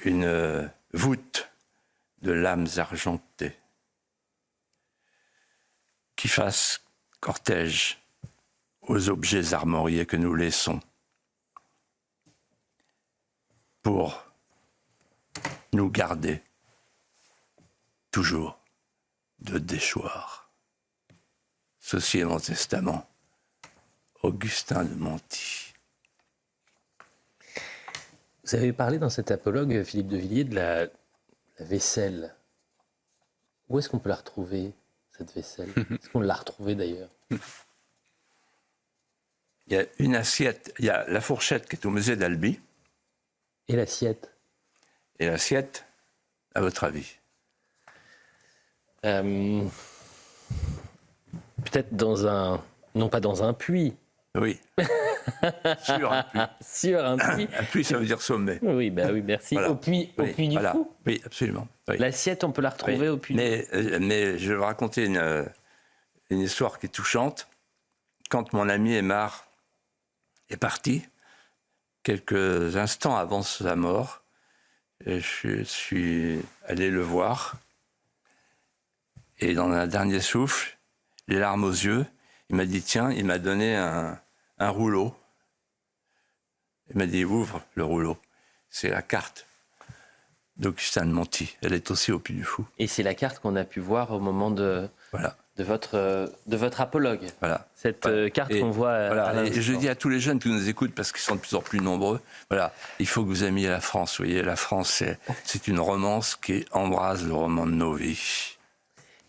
une voûte de lames argentées, qui fasse cortège aux objets armoriés que nous laissons pour nous garder toujours de déchoir. Ceci est mon testament. Augustin de Monty. Vous avez parlé dans cet apologue, Philippe de Villiers, de la vaisselle. Où est-ce qu'on peut la retrouver, cette vaisselle? Est-ce qu'on l'a retrouvée d'ailleurs? Il y a une assiette, il y a la fourchette qui est au musée d'Albi. Et l'assiette? Et l'assiette, à votre avis? Peut-être dans un... Non pas dans un puits. Oui. Sur un puits. Sur un puits. Un puits, ça veut dire sommet. Oui, bah oui, merci. Voilà. Au puits du Fou. Oui, absolument. Oui. L'assiette, on peut la retrouver au puits du Fou. Mais je vais vous raconter une histoire qui est touchante. Quand mon ami Aymar est parti, quelques instants avant sa mort, je suis allé le voir. Et dans un dernier souffle, les larmes aux yeux, il m'a dit, tiens, il m'a donné un rouleau. Il m'a dit, ouvre le rouleau. C'est la carte d'Augustin de Monty. Elle est aussi au Puy du Fou. Et c'est la carte qu'on a pu voir au moment de votre apologue. Voilà. Cette carte qu'on voit à l'instant. Et je dis à tous les jeunes qui nous écoutent, parce qu'ils sont de plus en plus nombreux, voilà, il faut que vous aimiez la France. Vous voyez, la France, c'est une romance qui embrase le roman de nos vies.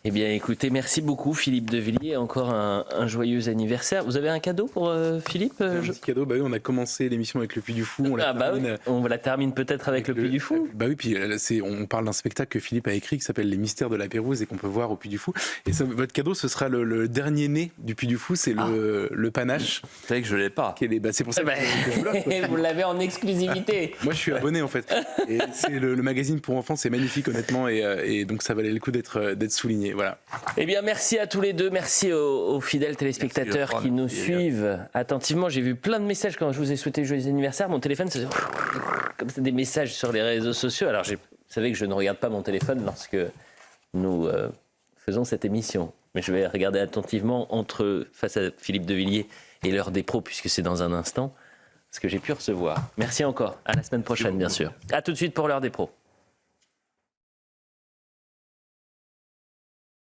Eh bien, écoutez, merci beaucoup, Philippe de Villiers. Encore un joyeux anniversaire. Vous avez un cadeau pour Philippe? Un petit cadeau, bah oui, on a commencé l'émission avec le Puy du Fou. On la termine peut-être avec le Puy du Fou. Bah oui, puis on parle d'un spectacle que Philippe a écrit qui s'appelle Les Mystères de la Pérouse et qu'on peut voir au Puy du Fou. Et ça, votre cadeau, ce sera le dernier né du Puy du Fou, c'est le panache. Vous savez que je ne l'ai pas. C'est pour ça que je vous l'offre. Vous l'avez en exclusivité. Moi, je suis abonné en fait. Et c'est le magazine pour enfants, c'est magnifique honnêtement, et donc ça valait le coup d'être souligné. Voilà. Eh bien, merci à tous les deux. Merci aux fidèles téléspectateurs qui nous suivent attentivement. J'ai vu plein de messages quand je vous ai souhaité joyeux anniversaire. Mon téléphone, c'est comme c'est des messages sur les réseaux sociaux. Alors, vous savez que je ne regarde pas mon téléphone lorsque nous faisons cette émission. Mais je vais regarder attentivement face à Philippe de Villiers et l'heure des pros, puisque c'est dans un instant, ce que j'ai pu recevoir. Merci encore. À la semaine prochaine, bien sûr. À tout de suite pour l'heure des pros.